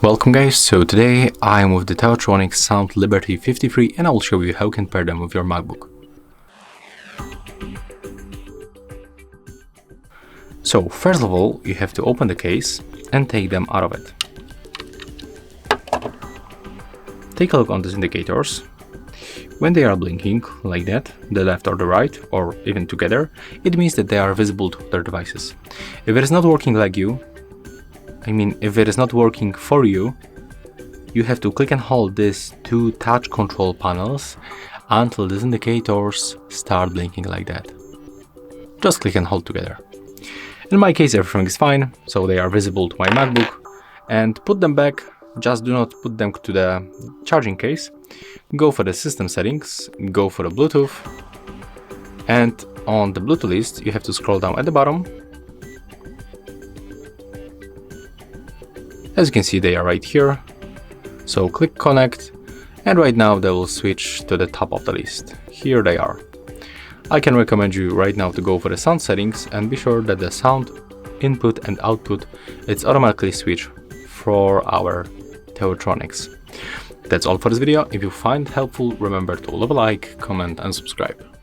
Welcome guys, so today I am with the Taotronics SoundLiberty 53 and I will show you how you can pair them with your MacBook. So first of all, you have to open the case and take them out of it. Take a look on these indicators. When they are blinking like that, the left or the right, or even together, it means that they are visible to other devices. If it is not working like if it is not working for you, you have to click and hold these two touch control panels until these indicators start blinking like that. Just click and hold together. In my case, everything is fine, so they are visible to my MacBook. And put them back, just do not put them to the charging case. Go for the system settings, go for the Bluetooth, and on the Bluetooth list, you have to scroll down at the bottom. As you can see, they are right here. So click connect, and right now they will switch to the top of the list. Here they are. I can recommend you right now to go for the sound settings and be sure that the sound input and output is automatically switched for our Taotronics. That's all for this video. If you find it helpful, remember to leave a like, comment and subscribe.